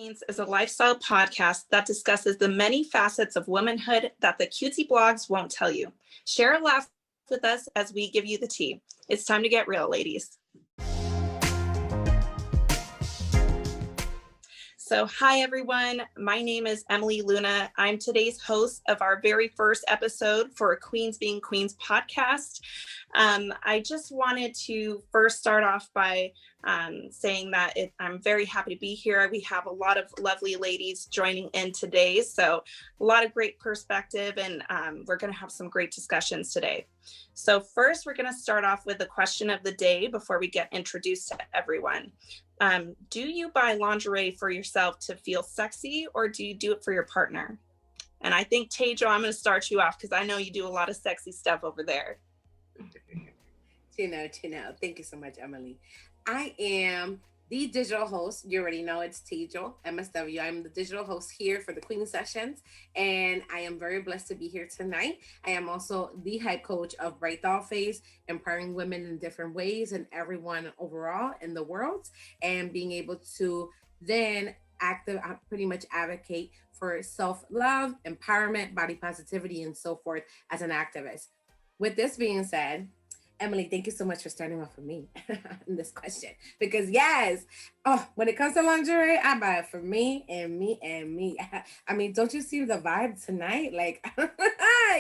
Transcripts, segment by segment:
Queens is a lifestyle podcast that discusses the many facets of womanhood that the cutesy blogs won't tell you. Share a laugh with us as we give you the tea. It's time to get real, ladies. So hi, everyone. My name is Emily Luna. I'm today's host of our very first episode for Queens Being Queens podcast. I just wanted to first start off by saying that I'm very happy to be here. We have a lot of lovely ladies joining in today, so a lot of great perspective, and we're going to have some great discussions today. So first, we're going to start off with the question of the day before we get introduced to everyone. Do you buy lingerie for yourself to feel sexy, or do you do it for your partner? And I think, Tejal, I'm going to start you off because I know you do a lot of sexy stuff over there. Thank you so much, Emily. I am the digital host. You already know it's Tejal, MSW. I'm the digital host here for the Queen Sessions, and I am very blessed to be here tonight. I am also the hype coach of Bright Doll Face, empowering women in different ways and everyone overall in the world, and being able to then pretty much advocate for self-love, empowerment, body positivity, and so forth as an activist. With this being said, Emily, thank you so much for starting off with me in this question. Because yes, when it comes to lingerie, I buy it for me and me and me. I mean, don't you see the vibe tonight? Like,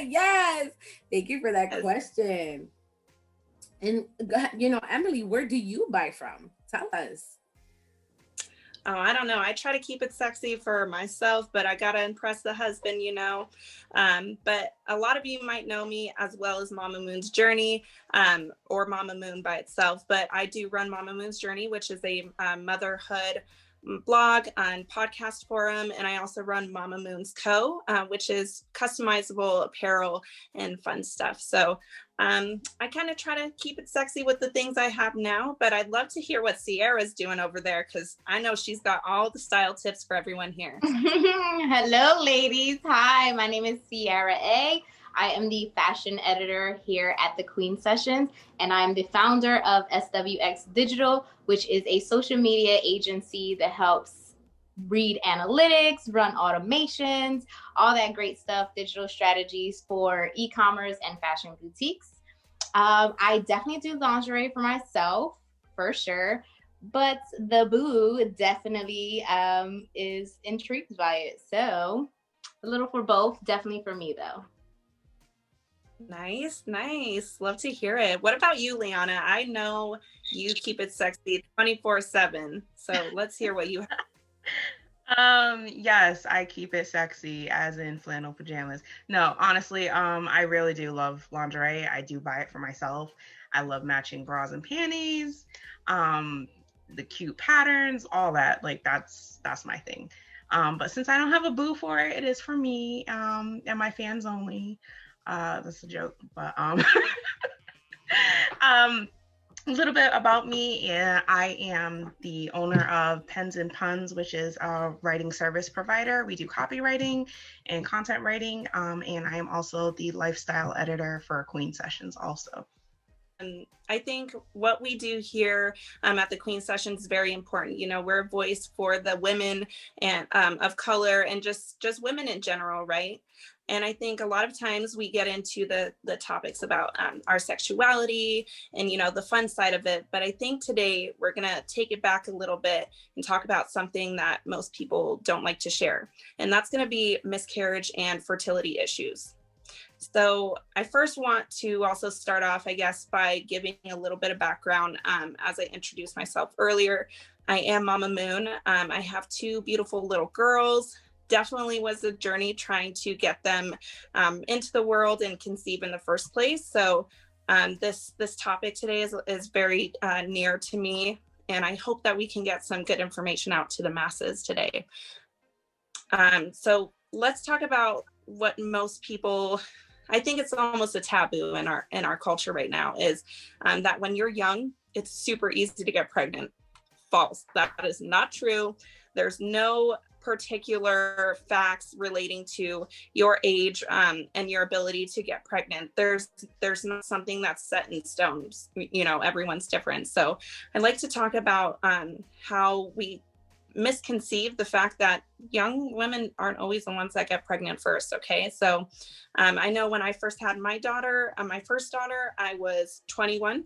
yes. Thank you for that question. And, Emily, where do you buy from? Tell us. Oh, I don't know. I try to keep it sexy for myself, but I got to impress the husband, But a lot of you might know me as well as Mama Moon's Journey, or Mama Moon by itself. But I do run Mama Moon's Journey, which is a motherhood blog and podcast forum. And I also run Mama Moon's Co., which is customizable apparel and fun stuff. So I kind of try to keep it sexy with the things I have now, but I'd love to hear what Xiara's doing over there, because I know she's got all the style tips for everyone here. Hello, ladies. Hi, my name is Xiara A. I am the fashion editor here at the Queen Sessions, and I'm the founder of SWX Digital, which is a social media agency that helps read analytics, run automations, all that great stuff, digital strategies for e-commerce and fashion boutiques. I definitely do lingerie for myself, for sure, but the boo definitely is intrigued by it. So a little for both, definitely for me though. Nice. Love to hear it. What about you, Lyana? I know you keep it sexy 24/7. So let's hear what you have. Yes, I keep it sexy, as in flannel pajamas. No, honestly, I really do love lingerie. I do buy it for myself. I love matching bras and panties, the cute patterns, all that. Like that's my thing. But since I don't have a boo for it, it is for me, and my fans only. That's a joke, but a little bit about me. Yeah, I am the owner of Pens and Puns, which is a writing service provider. We do copywriting and content writing, and I am also the lifestyle editor for Queen Sessions also. I think what we do here at the Queen Sessions is very important. We're a voice for the women and of color and just women in general, right? And I think a lot of times we get into the topics about our sexuality and, the fun side of it. But I think today we're going to take it back a little bit and talk about something that most people don't like to share. And that's going to be miscarriage and fertility issues. So I first want to also start off, I guess, by giving a little bit of background. As I introduced myself earlier, I am Mama Moon. I have two beautiful little girls. Definitely was a journey trying to get them into the world and conceive in the first place. So this topic today is very near to me, and I hope that we can get some good information out to the masses today. So let's talk about what most people, I think it's almost a taboo in our culture right now, is that when you're young, it's super easy to get pregnant. False. That is not true. There's no particular facts relating to your age and your ability to get pregnant. There's not something that's set in stone. Everyone's different. So I'd like to talk about how we misconceive the fact that young women aren't always the ones that get pregnant first. Okay. So I know when I first had my daughter, my first daughter, I was 21.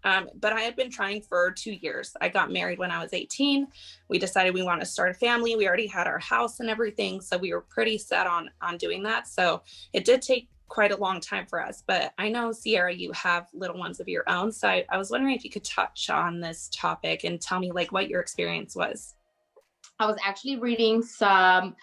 But I had been trying for 2 years. I got married when I was 18. We decided we want to start a family. We already had our house and everything. So we were pretty set on doing that. So it did take quite a long time for us. But I know, Xiara, you have little ones of your own. So I was wondering if you could touch on this topic and tell me like what your experience was. I was actually reading some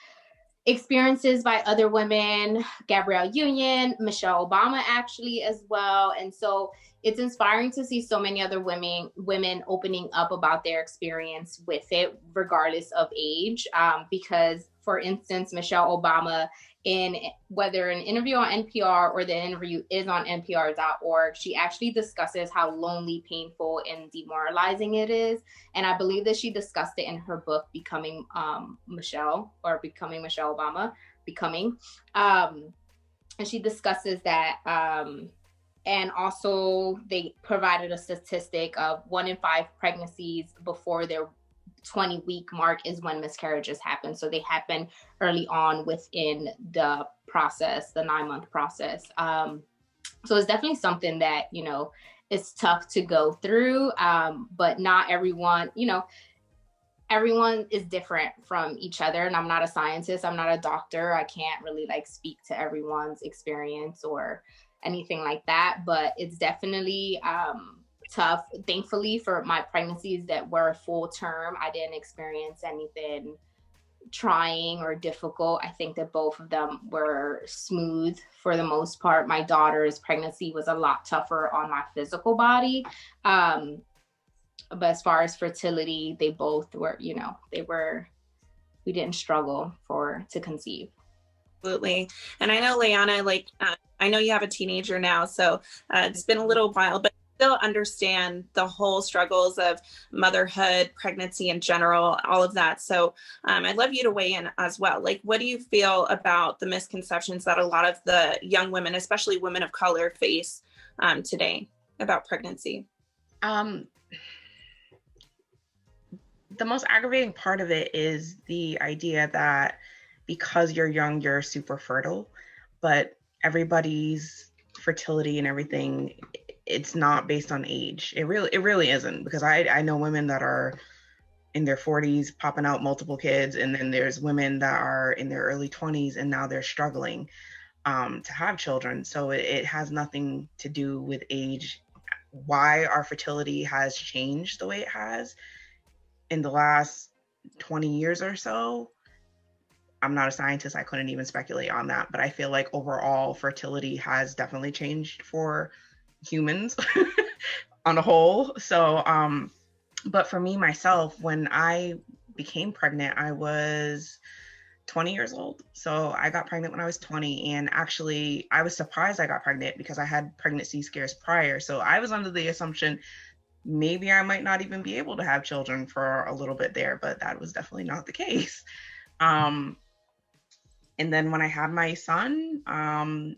experiences by other women, Gabrielle Union, Michelle Obama actually as well. And so it's inspiring to see so many other women opening up about their experience with it, regardless of age. Because, for instance, Michelle Obama, in whether an interview on NPR or the interview is on NPR.org, she actually discusses how lonely, painful, and demoralizing it is. And I believe that she discussed it in her book, Becoming Michelle Obama, and she discusses that. And also they provided a statistic of 1 in 5 pregnancies before their 20-week mark is when miscarriages happen. So they happen early on within the process, the 9-month process. So it's definitely something that, you know, it's tough to go through, but not everyone, you know, everyone is different from each other. And I'm not a scientist, I'm not a doctor. I can't really like speak to everyone's experience or anything like that, but it's definitely tough. Thankfully for my pregnancies that were full term, I didn't experience anything trying or difficult. I think that both of them were smooth for the most part. My daughter's pregnancy was a lot tougher on my physical body. But as far as fertility, they both were, you know, we didn't struggle to conceive. Absolutely. And I know, Lyana, like, I know you have a teenager now, so it's been a little while, but still understand the whole struggles of motherhood, pregnancy in general, all of that. So I'd love you to weigh in as well. Like, what do you feel about the misconceptions that a lot of the young women, especially women of color, face today about pregnancy? The most aggravating part of it is the idea that because you're young, you're super fertile, but everybody's fertility and everything, it's not based on age. It really isn't, because I know women that are in their 40s popping out multiple kids, and then there's women that are in their early 20s and now they're struggling to have children. So it has nothing to do with age. Why our fertility has changed the way it has in the last 20 years or so, I'm not a scientist, I couldn't even speculate on that, but I feel like overall fertility has definitely changed for humans on a whole. So, but for me, myself, when I became pregnant, I was 20 years old. So I got pregnant when I was 20, and actually I was surprised I got pregnant because I had pregnancy scares prior. So I was under the assumption maybe I might not even be able to have children for a little bit there, but that was definitely not the case. And then when I had my son, I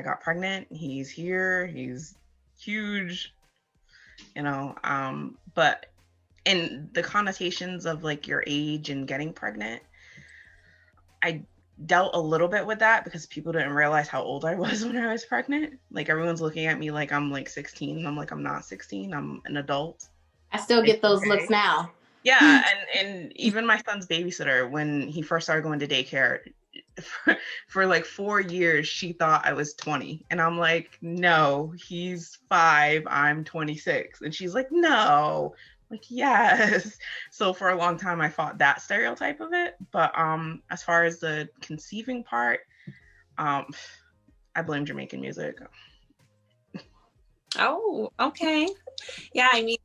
got pregnant. He's here. He's huge, you know. But in the connotations of like your age and getting pregnant, I dealt a little bit with that because people didn't realize how old I was when I was pregnant. Like everyone's looking at me like I'm like 16. I'm like, I'm not 16. I'm an adult. I still get those looks now. Yeah, and even my son's babysitter, when he first started going to daycare, for like 4 years, she thought I was 20. And I'm like, no, he's 5, I'm 26. And she's like, no. I'm like, yes. So for a long time, I fought that stereotype of it. But as far as the conceiving part, I blame Jamaican music. Oh, okay. Yeah, I mean,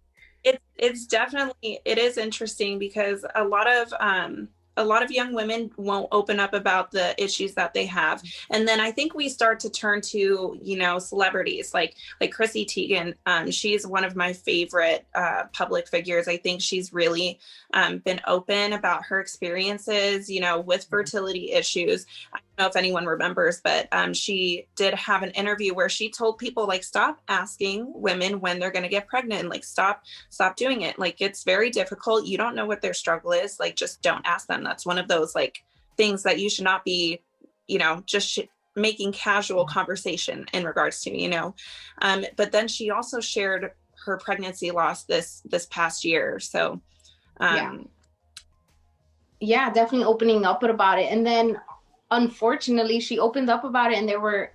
it's definitely, it is interesting because a lot of young women won't open up about the issues that they have. And then I think we start to turn to, you know, celebrities like Chrissy Teigen. She's one of my favorite public figures. I think she's really been open about her experiences, you know, with fertility issues. know if anyone remembers, but she did have an interview where she told people, like, stop asking women when they're going to get pregnant, and like stop doing it. Like, it's very difficult. You don't know what their struggle is. Like, just don't ask them. That's one of those like things that you should not be, just making casual conversation in regards to, but then she also shared her pregnancy loss this past year. So yeah, definitely opening up about it. And then unfortunately she opened up about it, and there were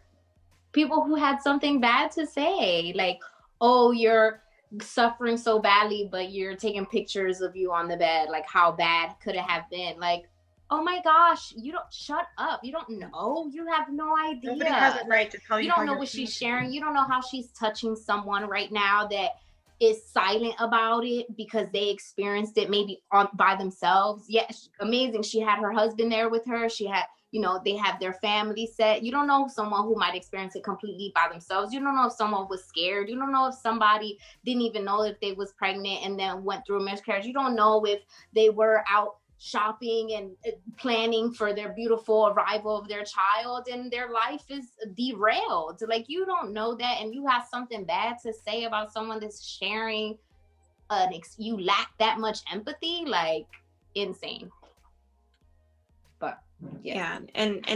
people who had something bad to say, like, oh, you're suffering so badly, but you're taking pictures of you on the bed, like how bad could it have been? Like, oh my gosh, you don't, shut up, you don't know, you have no idea. Nobody has a right to tell you. You don't know what she's sharing. You don't know how she's touching someone right now that is silent about it because they experienced it maybe by themselves. Yeah, amazing. She had her husband there with her. She had, they have their family set. You don't know someone who might experience it completely by themselves. You don't know if someone was scared. You don't know if somebody didn't even know if they was pregnant and then went through a miscarriage. You don't know if they were out shopping and planning for their beautiful arrival of their child and their life is derailed. Like, you don't know that, and you have something bad to say about someone that's sharing you lack that much empathy. Like, insane. But yeah. And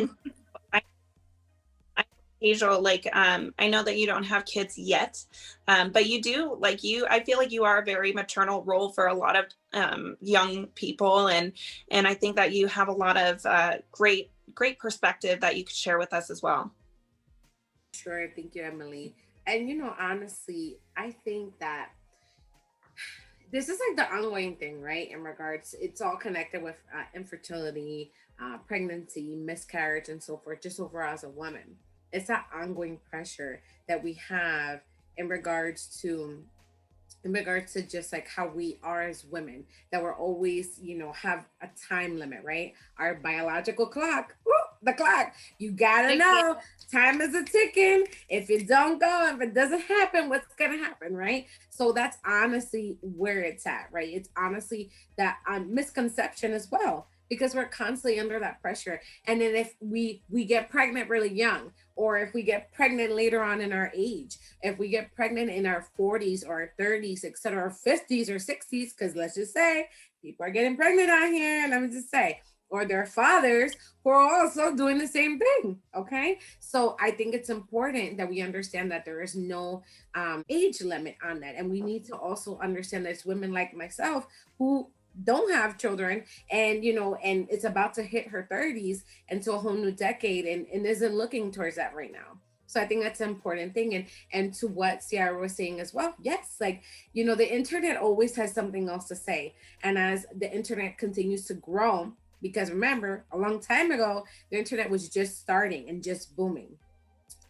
Tejal, like, I know that you don't have kids yet, but you do, like, I feel like you are a very maternal role for a lot of young people, and I think that you have a lot of great perspective that you could share with us as well. Sure, thank you, Emily. And honestly, I think that this is like the ongoing thing, right? In regards, it's all connected with infertility, pregnancy, miscarriage, and so forth, just overall as a woman. It's that ongoing pressure that we have in regards to just like how we are as women, that we're always, have a time limit, right? Our biological clock, the clock, you gotta know, time is a ticking. If it don't go, if it doesn't happen, what's gonna happen, right? So that's honestly where it's at, right? It's honestly that misconception as well, because we're constantly under that pressure. And then if we get pregnant really young, or if we get pregnant later on in our age, if we get pregnant in our 40s or our 30s, etc., or 50s or 60s, because let's just say people are getting pregnant out here, let me just say, or their fathers who are also doing the same thing, okay? So I think it's important that we understand that there is no age limit on that. And we need to also understand that it's women like myself who don't have children, and and it's about to hit her 30s into a whole new decade, and isn't looking towards that right now. So I think that's an important thing. And to what Xiara was saying as well, yes, like, the internet always has something else to say. And as the internet continues to grow, because remember, a long time ago, the internet was just starting and just booming.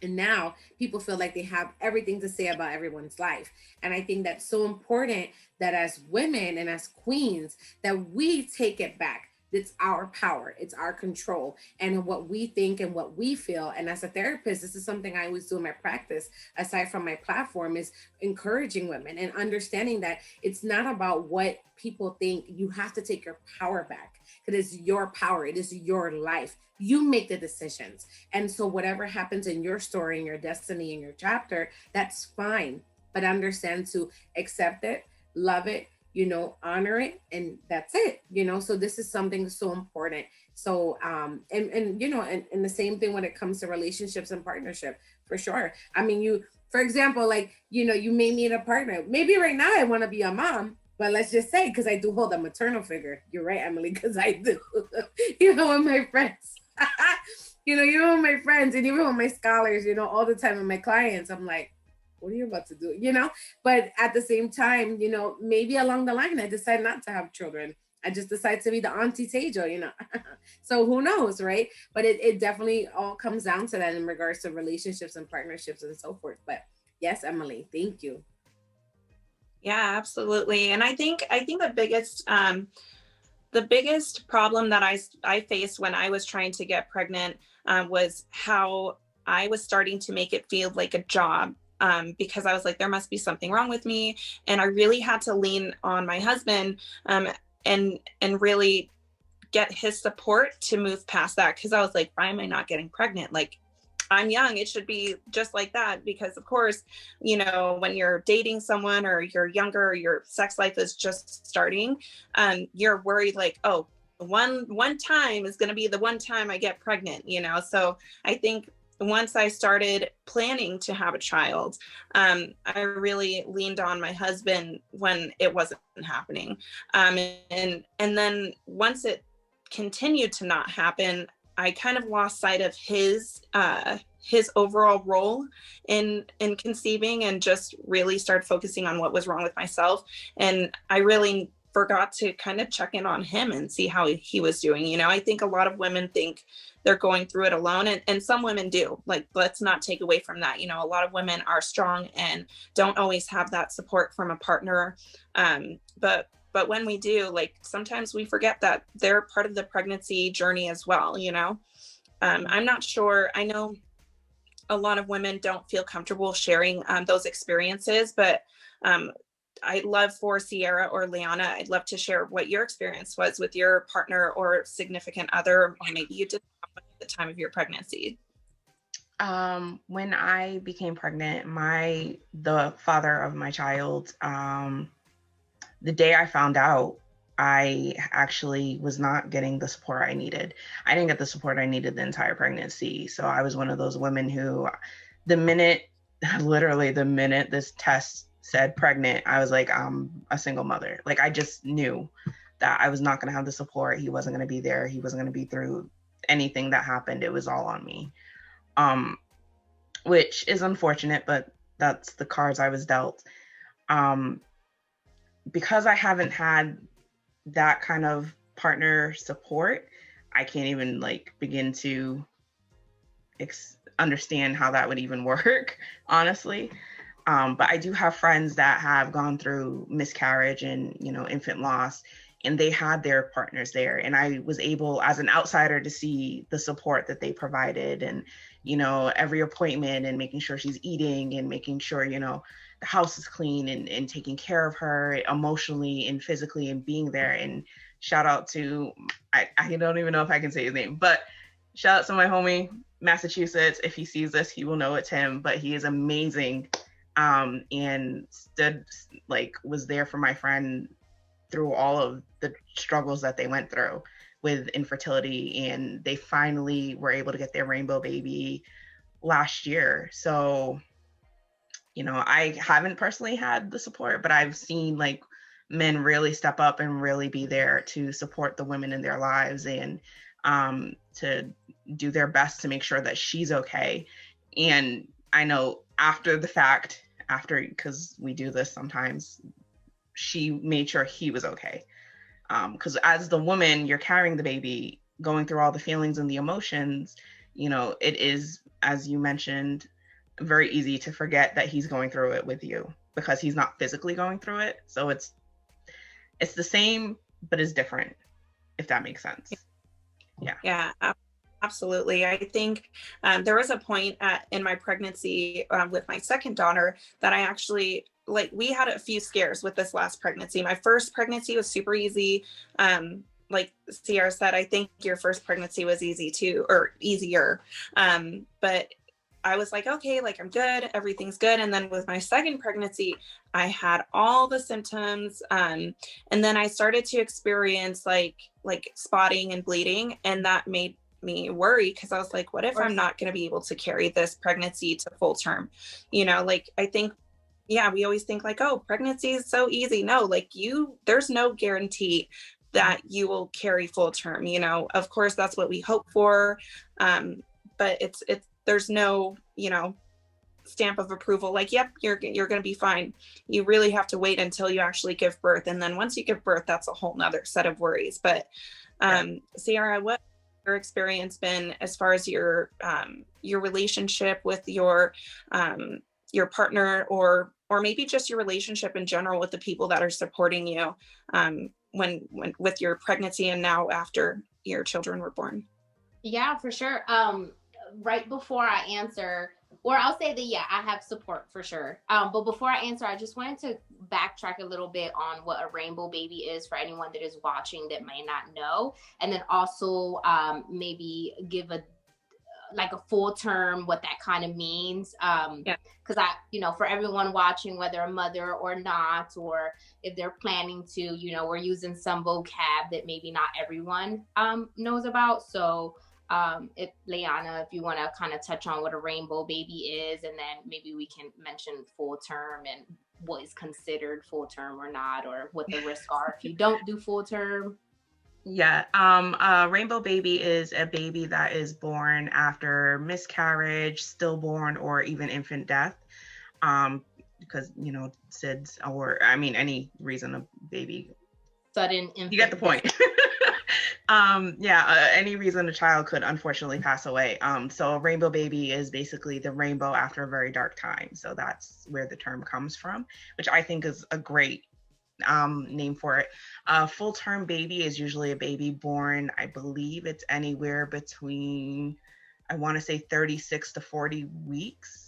And now people feel like they have everything to say about everyone's life. And I think that's so important that as women and as queens, that we take it back. It's our power, it's our control, and what we think and what we feel. And as a therapist, this is something I always do in my practice, aside from my platform, is encouraging women and understanding that it's not about what people think. You have to take your power back. It is your power, it is your life. You make the decisions. And so whatever happens in your story, in your destiny, in your chapter, that's fine. But understand to accept it, love it, honor it, and that's it, so this is something so important. So and the same thing when it comes to relationships and partnership, for sure. I mean, you, for example, like, you may meet a partner, maybe right now I want to be a mom, but let's just say, because I do hold a maternal figure, you're right, Emily, because I do, with my friends, even with my friends, and even with my scholars, all the time with my clients, I'm like, what are you about to do? But at the same time, maybe along the line, I decide not to have children. I just decide to be the Auntie Tejal, So who knows, right? But it definitely all comes down to that in regards to relationships and partnerships and so forth. But yes, Emily, thank you. Yeah, absolutely. And I think the biggest problem that I faced when I was trying to get pregnant was how I was starting to make it feel like a job. Because I was like, there must be something wrong with me. And I really had to lean on my husband and really get his support to move past that. Cause I was like, why am I not getting pregnant? Like, I'm young, it should be just like that. Because of course, you know, when you're dating someone or you're younger, or your sex life is just starting, you're worried like, oh, one time is going to be the one time I get pregnant, you know? So I think once I started planning to have a child, I really leaned on my husband when it wasn't happening. And then once it continued to not happen, I kind of lost sight of his overall role in conceiving, and just really started focusing on what was wrong with myself. And I really forgot to kind of check in on him and see how he was doing. You know, I think a lot of women think they're going through it alone, and some women do. Like, let's not take away from that. You know, a lot of women are strong and don't always have that support from a partner. But when we do, like, sometimes we forget that they're part of the pregnancy journey as well, you know? I'm not sure. I know a lot of women don't feel comfortable sharing those experiences, but I'd love for Xiara or Lyana, I'd love to share what your experience was with your partner or significant other, or maybe you did at the time of your pregnancy. When I became pregnant, the father of my child, the day I found out, I actually was not getting the support I needed. I didn't get the support I needed the entire pregnancy. So I was one of those women who, literally the minute this test said pregnant, I was like, I'm a single mother. Like, I just knew that I was not going to have the support. He wasn't going to be there. He wasn't going to be through anything that happened. It was all on me, which is unfortunate, but that's the cards I was dealt. Because I haven't had that kind of partner support, I can't even like begin to understand how that would even work, honestly. But I do have friends that have gone through miscarriage and, you know, infant loss, and they had their partners there. And I was able, as an outsider, to see the support that they provided, and, you know, every appointment, and making sure she's eating, and making sure, you know, the house is clean, and taking care of her emotionally and physically, and being there. And shout out to, I don't even know if I can say his name, but shout out to my homie, Massachusetts. If he sees this, he will know it's him, but he is amazing. And was there for my friend through all of the struggles that they went through with infertility, and they finally were able to get their rainbow baby last year. So, you know, I haven't personally had the support, but I've seen like men really step up and really be there to support the women in their lives, and to do their best to make sure that she's okay. And I know after the fact, because we do this sometimes, she made sure he was okay. Because as the woman, you're carrying the baby, going through all the feelings and the emotions, you know, it is, as you mentioned, very easy to forget that he's going through it with you, because he's not physically going through it. So it's the same, but it's different, if that makes sense. Yeah, absolutely. I think there was a point in my pregnancy with my second daughter that I actually, like, we had a few scares with this last pregnancy. My first pregnancy was super easy. Like Xiara said, I think your first pregnancy was easy too, or easier. But I was like, okay, like, I'm good, everything's good. And then with my second pregnancy, I had all the symptoms. And then I started to experience like spotting and bleeding. And that made me worry, because I was like, what if I'm not going to be able to carry this pregnancy to full term? You know, like, I think, yeah, we always think like, oh, pregnancy is so easy. No, like, there's no guarantee that you will carry full term. You know, of course, that's what we hope for. But there's no, you know, stamp of approval like, yep, you're going to be fine. You really have to wait until you actually give birth. And then once you give birth, that's a whole nother set of worries. But Xiara, what your experience been as far as your relationship with your partner, or maybe just your relationship in general with the people that are supporting you when with your pregnancy, and now after your children were born? Yeah, for sure. Right before I answer, Or I'll say that, yeah, I have support for sure. But before I answer, I just wanted to backtrack a little bit on what a rainbow baby is for anyone that is watching that may not know. And then also maybe give a full term, what that kind of means. Yeah. Because for everyone watching, whether a mother or not, or if they're planning to, we're using some vocab that maybe not everyone knows about. So if Lyana, if you want to kind of touch on what a rainbow baby is, and then maybe we can mention full term and what is considered full term or not, or what the risks are if you don't do full term. Yeah, a rainbow baby is a baby that is born after miscarriage, stillborn, or even infant death. Because SIDS, or any reason a baby, Sudden infant. You get the point. Any reason a child could unfortunately pass away. So a rainbow baby is basically the rainbow after a very dark time. So that's where the term comes from, which I think is a great name for it. Full-term baby is usually a baby born, I believe it's anywhere between, I want to say 36 to 40 weeks.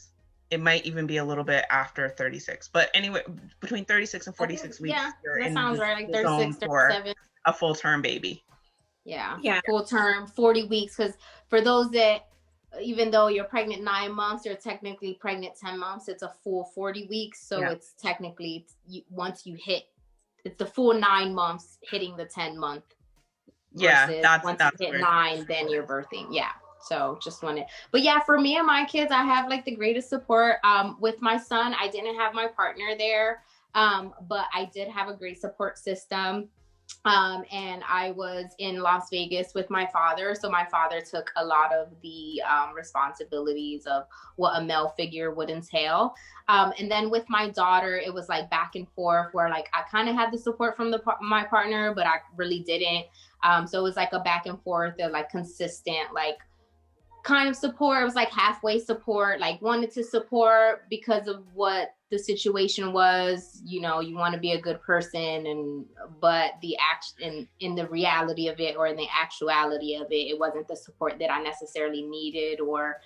It might even be a little bit after 36, but anyway, between 36 and 46 weeks. Yeah, you're that in sounds the right. Like zone 36, for 37. a full-term baby. Yeah. Full term, 40 weeks. Because for those that, even though you're pregnant 9 months, you're technically pregnant 10 months. It's a full 40 weeks. So it's technically, once you hit, it's the full 9 months hitting the 10-month. Yeah, that's you hit 9, then you're birthing. Yeah. So just wanted, but yeah, for me and my kids, I have like the greatest support. With my son, I didn't have my partner there, but I did have a great support system. And I was in Las Vegas with my father. So my father took a lot of the responsibilities of what a male figure would entail. And then with my daughter, it was like back and forth where like I kind of had the support from my partner, but I really didn't. So it was like a back and forth of like consistent, like kind of support. It was like halfway support, like wanted to support because of what the situation was, you want to be a good person, but the in the reality of it, or in the actuality of it, it wasn't the support that I necessarily needed or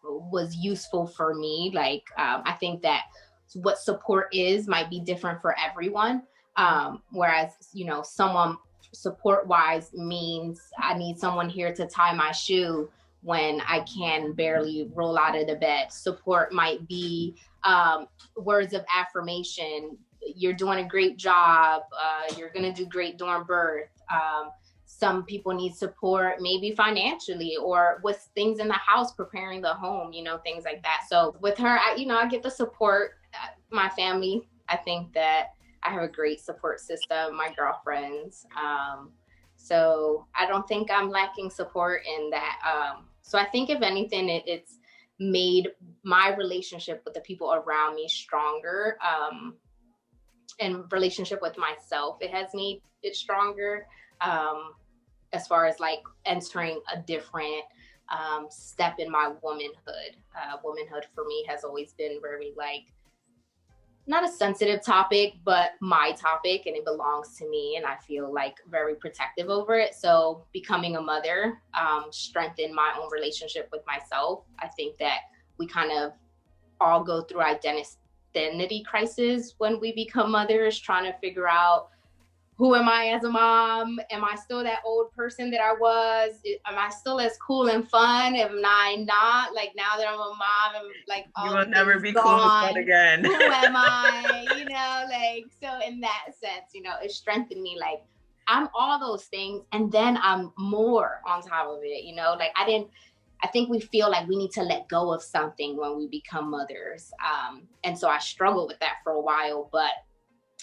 was useful for me. Like I think that what support is might be different for everyone. Whereas, someone support wise means I need someone here to tie my shoe when I can barely roll out of the bed. Support might be words of affirmation. You're doing a great job. You're going to do great during birth. Some people need support, maybe financially or with things in the house, preparing the home, things like that. So with her, I get the support. My family, I think that I have a great support system, my girlfriends. So I don't think I'm lacking support in that. So I think if anything, it's made my relationship with the people around me stronger. And relationship with myself, it has made it stronger. As far as like entering a different step in my womanhood. Womanhood for me has always been very like, not a sensitive topic, but my topic, and it belongs to me, and I feel like very protective over it. So becoming a mother strengthened my own relationship with myself. I think that we kind of all go through identity crisis when we become mothers, trying to figure out, who am I as a mom? Am I still that old person that I was? Am I still as cool and fun? Am I not? Like now that I'm a mom, I'm like, you will never be gone. Cool and fun again. Who am I? Like, so in that sense, it strengthened me. Like I'm all those things. And then I'm more on top of it, like I think we feel like we need to let go of something when we become mothers. And so I struggled with that for a while, but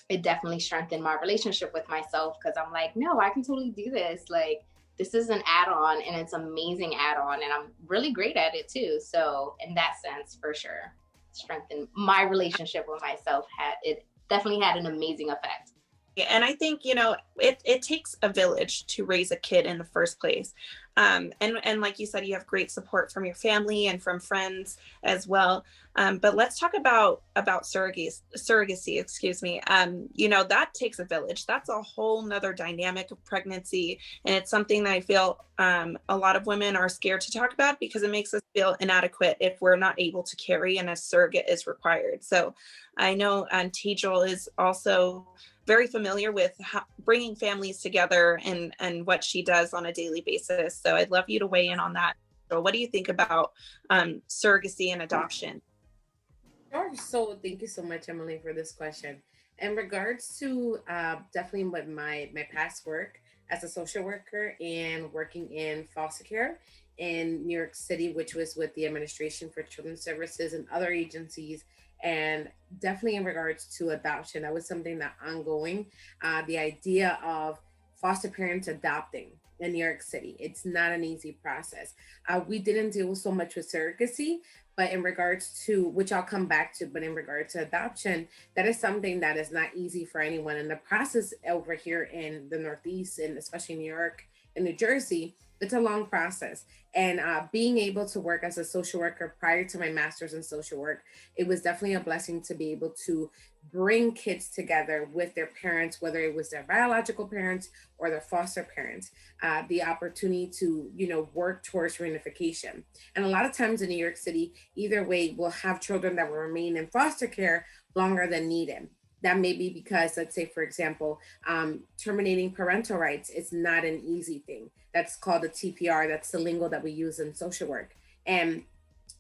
it definitely strengthened my relationship with myself because I'm like, no, I can totally do this. Like, this is an add-on and it's amazing add-on and I'm really great at it too. So in that sense, for sure, strengthened my relationship with myself. It definitely had an amazing effect. And I think, you know, it takes a village to raise a kid in the first place. And like you said, you have great support from your family and from friends as well. But let's talk about surrogacy, excuse me. You know, that takes a village. That's a whole nother dynamic of pregnancy. And it's something that I feel a lot of women are scared to talk about because it makes us feel inadequate if we're not able to carry and a surrogate is required. So I know Tejal is also very familiar with bringing families together and what she does on a daily basis. So I'd love you to weigh in on that. So what do you think about surrogacy and adoption? Sure. So thank you so much, Emily, for this question. In regards to definitely with my past work as a social worker and working in foster care in New York City, which was with the Administration for Children's Services and other agencies, and definitely in regards to adoption, that was something that ongoing. The idea of foster parents adopting in New York City, it's not an easy process. We didn't deal so much with surrogacy, but in regards to, which I'll come back to, but in regard to adoption, that is something that is not easy for anyone. And the process over here in the Northeast, and especially New York and New Jersey, it's a long process. And being able to work as a social worker prior to my master's in social work, it was definitely a blessing to be able to bring kids together with their parents, whether it was their biological parents or their foster parents, the opportunity to, you know, work towards reunification. And a lot of times in New York City, either way, we'll have children that will remain in foster care longer than needed. That may be because, let's say, for example, terminating parental rights is not an easy thing. That's called the TPR. That's the lingo that we use in social work. And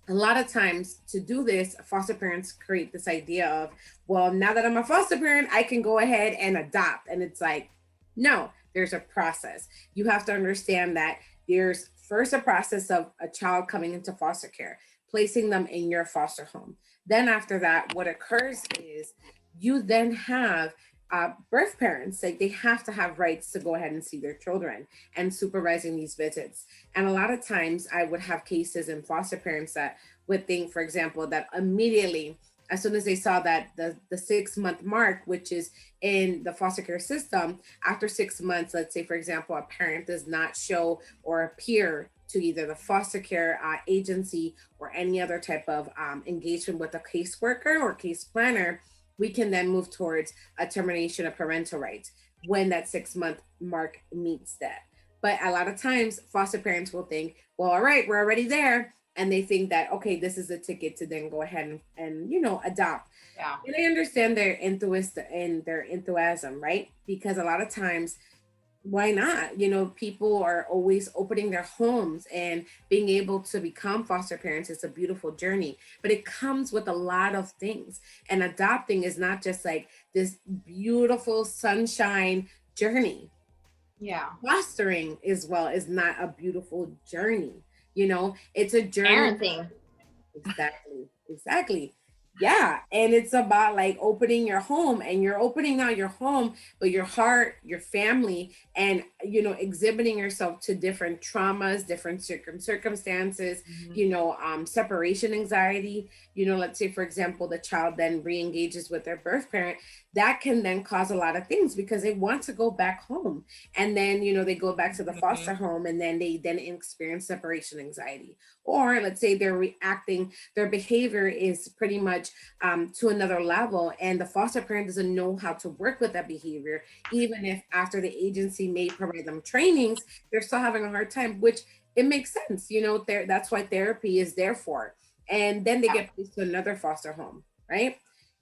a lot of times to do this, foster parents create this idea of, well, now that I'm a foster parent, I can go ahead and adopt. And it's like, no, there's a process. You have to understand that there's first a process of a child coming into foster care, placing them in your foster home. Then after that, what occurs is you then have birth parents, like they have to have rights to go ahead and see their children and supervising these visits. And a lot of times I would have cases in foster parents that would think, for example, that immediately, as soon as they saw that the 6 month mark, which is in the foster care system, after 6 months, let's say, for example, a parent does not show or appear to either the foster care agency or any other type of engagement with a caseworker or case planner, we can then move towards a termination of parental rights when that 6 month mark meets that. But a lot of times foster parents will think, well, all right, we're already there. And they think that, okay, this is a ticket to then go ahead and you know, adopt. Yeah. And I understand their enthusiasm, right? Because a lot of times, why not? You know, people are always opening their homes, and being able to become foster parents is a beautiful journey, but it comes with a lot of things. And adopting is not just like this beautiful sunshine journey. Yeah. Fostering as well is not a beautiful journey. You know, it's a journey. Parenting. Exactly. Yeah. And it's about like opening your home, and you're opening not your home, but your heart, your family, and, you know, exhibiting yourself to different traumas, different circumstances, you know, separation anxiety. You know, let's say, for example, the child then re-engages with their birth parent. That can then cause a lot of things because they want to go back home. And then, you know, they go back to the foster home, and then they then experience separation anxiety. Or let's say they're reacting, their behavior is pretty much to another level, and the foster parent doesn't know how to work with that behavior. Even if after the agency may provide them trainings, they're still having a hard time, which it makes sense. You know, that's why therapy is there for. And then they get placed to another foster home, right?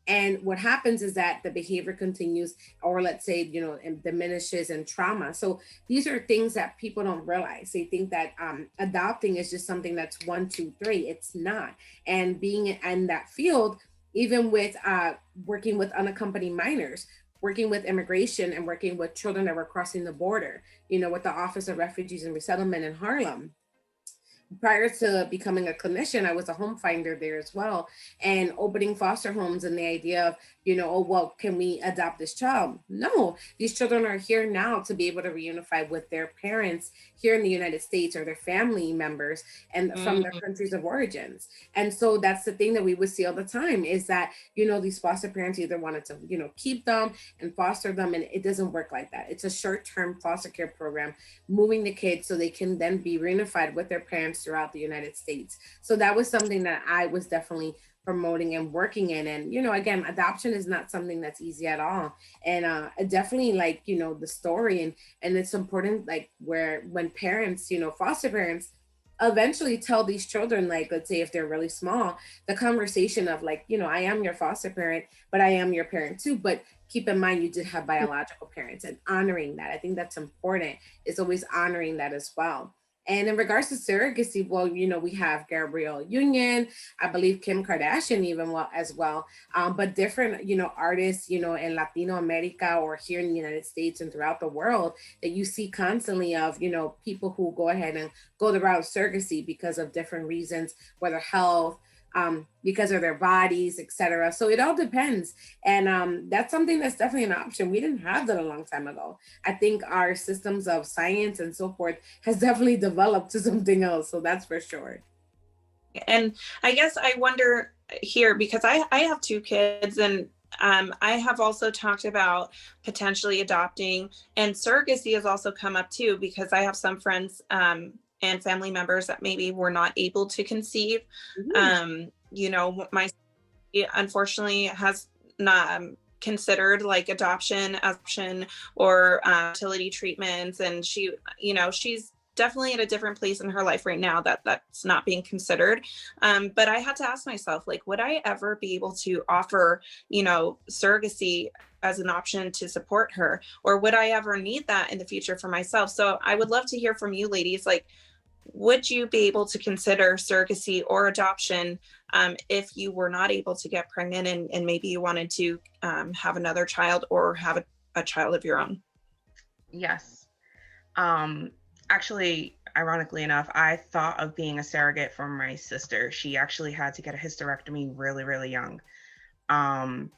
And what happens is that the behavior continues, or let's say, you know, and diminishes in trauma. So these are things that people don't realize. They think that adopting is just something that's 1, 2, 3. It's not. And being in that field, even with working with unaccompanied minors, working with immigration, and working with children that were crossing the border, you know, with the Office of Refugees and Resettlement in Harlem, prior to becoming a clinician, I was a home finder there as well, and opening foster homes, and the idea of, oh, well, can we adopt this child? No, these children are here now to be able to reunify with their parents here in the United States, or their family members, and from their Mhm. countries of origins. And so that's the thing that we would see all the time, is that, these foster parents either wanted to, keep them and foster them, and it doesn't work like that. It's a short-term foster care program, moving the kids so they can then be reunified with their parents throughout the United States. So that was something that I was definitely promoting and working in. And, again, adoption is not something that's easy at all. And definitely, like, the story, and it's important, like, where when parents, foster parents, eventually tell these children, like, let's say if they're really small, the conversation of, like, I am your foster parent, but I am your parent too. But keep in mind, you did have biological parents, and honoring that. I think that's important, is always honoring that as well. And in regards to surrogacy, well, we have Gabrielle Union, I believe Kim Kardashian even, well, as well, but different, artists, in Latino America, or here in the United States and throughout the world, that you see constantly of, people who go ahead and go the route of surrogacy because of different reasons, whether health, because of their bodies, etc. So it all depends. And that's something that's definitely an option. We didn't have that a long time ago. I think our systems of science and so forth has definitely developed to something else. So that's for sure. And I guess I wonder here, because I have two kids, and I have also talked about potentially adopting, and surrogacy has also come up too, because I have some friends and family members that maybe were not able to conceive. Mhm. My unfortunately has not considered like adoption option, or fertility treatments, and she's definitely at a different place in her life right now that that's not being considered. But I had to ask myself, like, would I ever be able to offer surrogacy as an option to support her, or would I ever need that in the future for myself? So I would love to hear from you ladies, like, would you be able to consider surrogacy or adoption if you were not able to get pregnant, and maybe you wanted to have another child, or have a child of your own? Yes. Um, Actually, ironically enough, I thought of being a surrogate for my sister. She actually had to get a hysterectomy really, really young, um,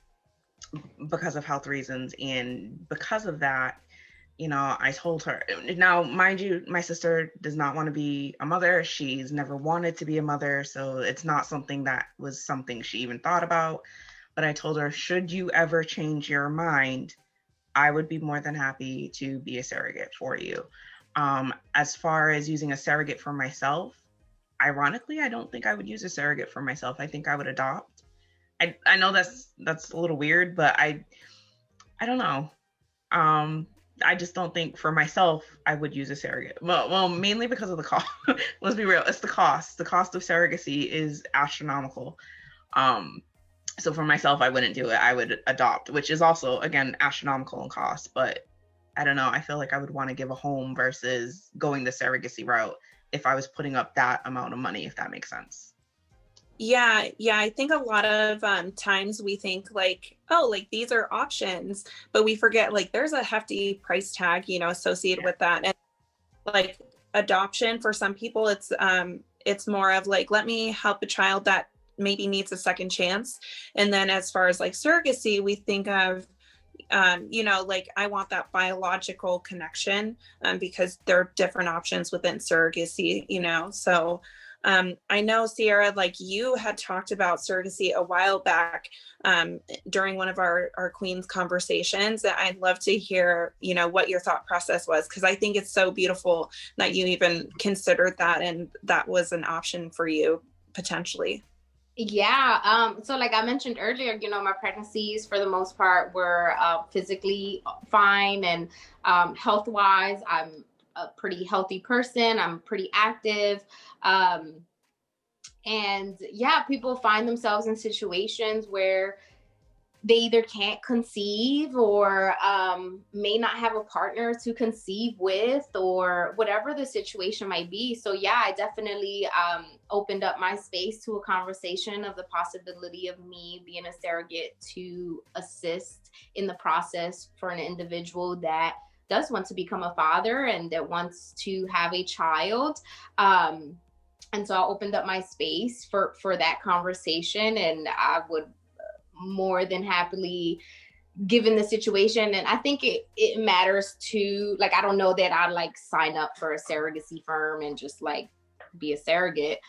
because of health reasons. And because of that, I told her. Now, mind you, my sister does not want to be a mother. She's never wanted to be a mother. So it's not something that was something she even thought about. But I told her, should you ever change your mind, I would be more than happy to be a surrogate for you. As far as using a surrogate for myself, ironically, I don't think I would use a surrogate for myself. I think I would adopt. I know that's a little weird, but I don't know. Um, I just don't think for myself I would use a surrogate. Well, mainly because of the cost. Let's be real, it's the cost. The cost of surrogacy is astronomical. Um, so for myself, I wouldn't do it. I would adopt, which is also, again, astronomical in cost. But I don't know. I feel like I would want to give a home versus going the surrogacy route if I was putting up that amount of money, if that makes sense. Yeah, I think a lot of times we think like, oh, like these are options, but we forget like there's a hefty price tag, associated Yeah. with that. And like adoption, for some people, it's more of like, let me help a child that maybe needs a second chance. And then as far as like surrogacy, we think of like I want that biological connection, because there are different options within surrogacy, so I know, Xiara, like you had talked about surrogacy a while back, during one of our Queen's conversations. I'd love to hear, what your thought process was, because I think it's so beautiful that you even considered that, and that was an option for you potentially. Yeah. So like I mentioned earlier, my pregnancies for the most part were physically fine, and health wise, I'm a pretty healthy person. I'm pretty active. Um, and yeah, people find themselves in situations where they either can't conceive, or may not have a partner to conceive with, or whatever the situation might be. So yeah, I definitely opened up my space to a conversation of the possibility of me being a surrogate to assist in the process for an individual that does want to become a father and that wants to have a child. And so I opened up my space for that conversation, and I would more than happily, given the situation. And I think it matters too. Like, I don't know that I'd like sign up for a surrogacy firm and just like be a surrogate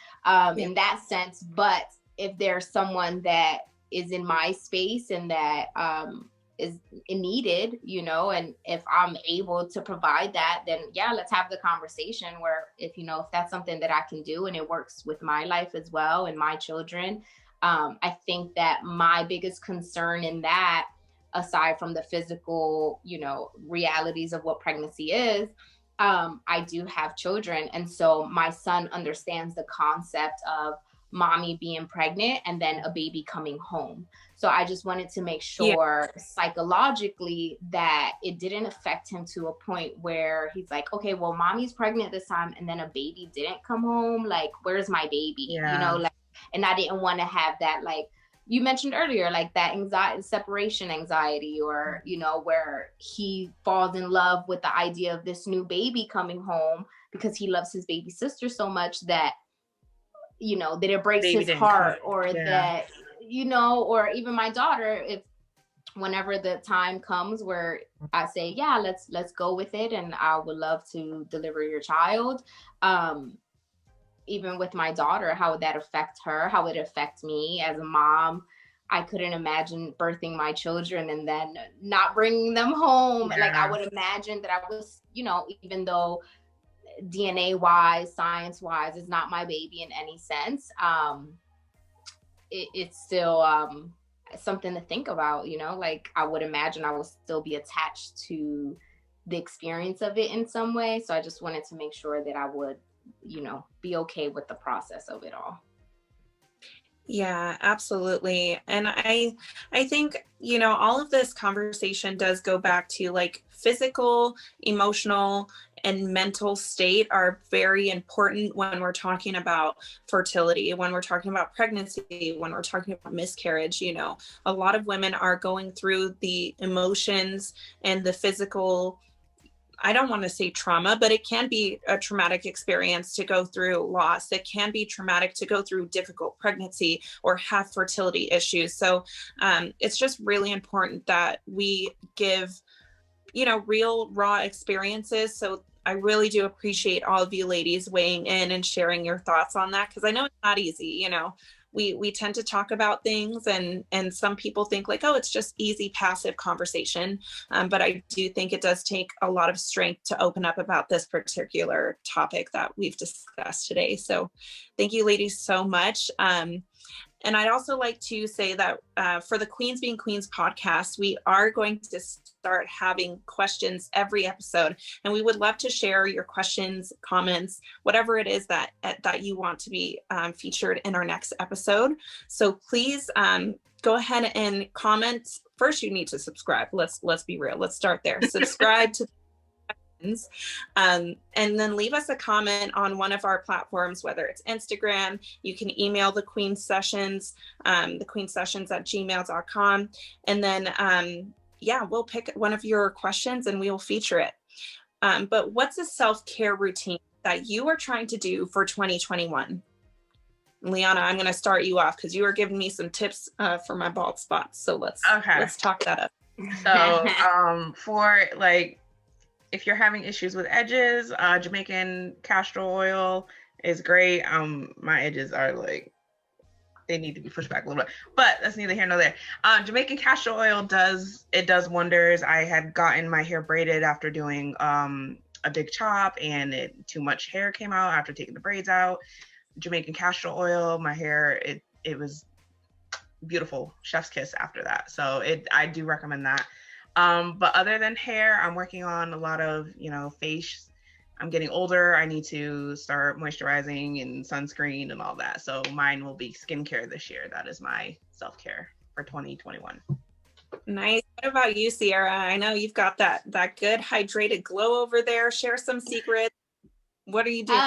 in that sense. But if there's someone that is in my space and that is needed, you know, and if I'm able to provide that, then yeah, let's have the conversation where if that's something that I can do and it works with my life as well and my children. I think that my biggest concern in that, aside from the physical, realities of what pregnancy is, I do have children. And so my son understands the concept of mommy being pregnant and then a baby coming home. So I just wanted to make sure psychologically that it didn't affect him to a point where he's like, okay, well, mommy's pregnant this time and then a baby didn't come home. Like, where's my baby? And I didn't want to have that, like you mentioned earlier, like that anxiety, separation anxiety, or, where he falls in love with the idea of this new baby coming home because he loves his baby sister so much that, that it breaks his heart, or that, or even my daughter, if whenever the time comes where I say, yeah, let's go with it, and I would love to deliver your child. Even with my daughter, how would that affect her? How would it affect me as a mom? I couldn't imagine birthing my children and then not bringing them home. Like, I would imagine that I was, even though DNA wise, science wise, is not my baby in any sense, it's still something to think about, like I would imagine I will still be attached to the experience of it in some way. So I just wanted to make sure that I would, be okay with the process of it all. Yeah, absolutely. And I think, all of this conversation does go back to like physical, emotional, and mental state are very important when we're talking about fertility, when we're talking about pregnancy, when we're talking about miscarriage. A lot of women are going through the emotions and the physical, I don't want to say trauma, but it can be a traumatic experience to go through loss. It can be traumatic to go through difficult pregnancy or have fertility issues. So it's just really important that we give, real raw experiences. So I really do appreciate all of you ladies weighing in and sharing your thoughts on that, because I know it's not easy. We tend to talk about things and some people think like, oh, it's just easy, passive conversation. But I do think it does take a lot of strength to open up about this particular topic that we've discussed today. So thank you ladies so much. And I'd also like to say that for the Queens Being Queens podcast, we are going to start having questions every episode. And we would love to share your questions, comments, whatever it is that you want to be featured in our next episode. So please go ahead and comment. First, you need to subscribe. Let's be real. Let's start there. Subscribe to and then leave us a comment on one of our platforms, whether it's Instagram. You can email the Queen Sessions, thequeensessions@gmail.com. And then, we'll pick one of your questions and we will feature it. But what's a self-care routine that you are trying to do for 2021? Lyana, I'm going to start you off because you were giving me some tips for my bald spots. So let's talk that up. So for like, if you're having issues with edges, Jamaican castor oil is great. My edges are like, they need to be pushed back a little bit, but that's neither here nor there. Jamaican castor oil does wonders. I had gotten my hair braided after doing a big chop, and too much hair came out after taking the braids out. Jamaican castor oil, my hair, it was beautiful, chef's kiss after that. So I do recommend that. But other than hair, I'm working on a lot of, face. I'm getting older. I need to start moisturizing and sunscreen and all that. So mine will be skincare this year. That is my self-care for 2021. Nice. What about you, Xiara? I know you've got that good hydrated glow over there. Share some secrets. What are you doing?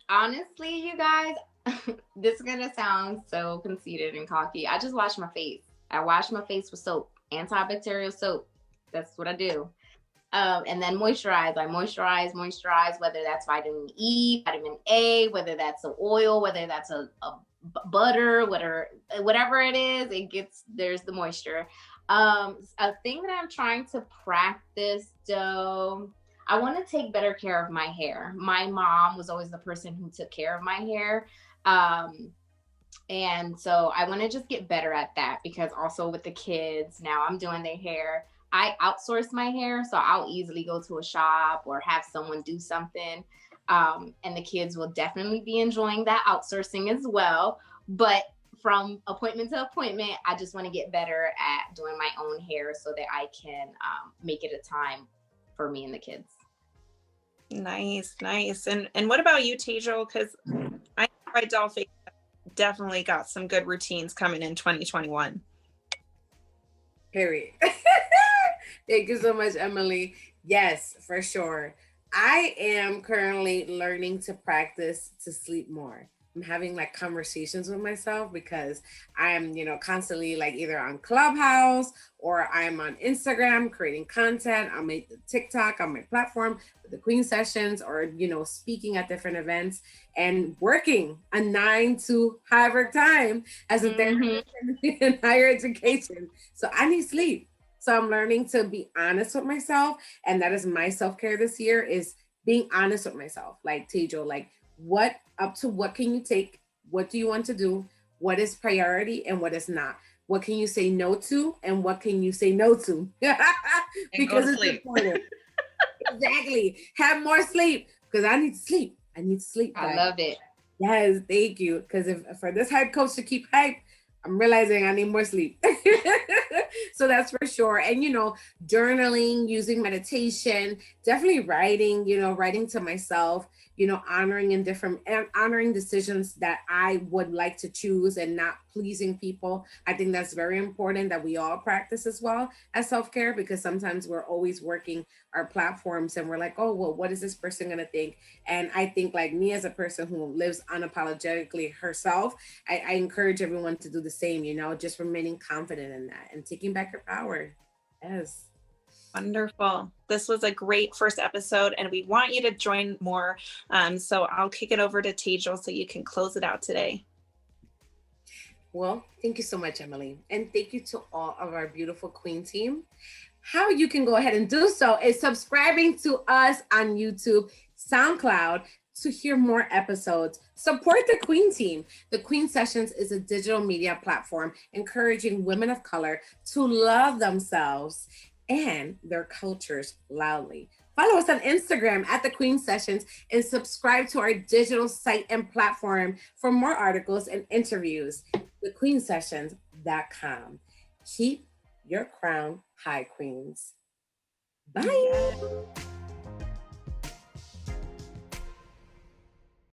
Honestly, you guys, this is gonna sound so conceited and cocky. I just wash my face. I wash my face with soap, antibacterial soap. That's what I do. And then moisturize. I moisturize, whether that's vitamin E, vitamin A, whether that's an oil, whether that's a butter, whatever it is, there's the moisture. A thing that I'm trying to practice though, I want to take better care of my hair. My mom was always the person who took care of my hair. And so I want to just get better at that, because also with the kids, now I'm doing their hair. I outsource my hair, so I'll easily go to a shop or have someone do something. And the kids will definitely be enjoying that outsourcing as well. But from appointment to appointment, I just want to get better at doing my own hair so that I can make it a time for me and the kids. Nice. And what about you, Tejal? Because I know Dolphin definitely got some good routines coming in 2021. Period. Thank you so much, Emily. Yes, for sure. I am currently learning to practice to sleep more. I'm having like conversations with myself because I'm, constantly like either on Clubhouse or I'm on Instagram creating content. I'm on TikTok on my platform with the Queen Sessions, or, speaking at different events and working a 9 to however time as a therapist in higher education. So I need sleep. So I'm learning to be honest with myself. And that is my self-care this year, is being honest with myself. Like Tejal, like what can you take? What do you want to do? What is priority and what is not? What can you say no to and what can you say no to? Because it's important. Exactly. Have more sleep, because I need to sleep. I love it. Yes, thank you. Because if for this hype coach to keep hype, I'm realizing I need more sleep. So that's for sure. And, journaling, using meditation, definitely writing, writing to myself, honoring decisions that I would like to choose and not pleasing people. I think that's very important that we all practice as well as self-care, because sometimes we're always working our platforms and we're like, oh, well, what is this person going to think? And I think, like me as a person who lives unapologetically herself, I encourage everyone to do the same, just remaining confident in that and taking back your power. Yes. Wonderful. This was a great first episode, and we want you to join more. So I'll kick it over to Tejal so you can close it out today. Well, thank you so much, Emily. And thank you to all of our beautiful Queen team. How you can go ahead and do so is subscribing to us on YouTube, SoundCloud, to hear more episodes. Support the Queen team. The Queen Sessions is a digital media platform encouraging women of color to love themselves and their cultures loudly. Follow us on Instagram at The Queen Sessions and subscribe to our digital site and platform for more articles and interviews. TheQueenSessions.com. Keep your crown high, queens. Bye.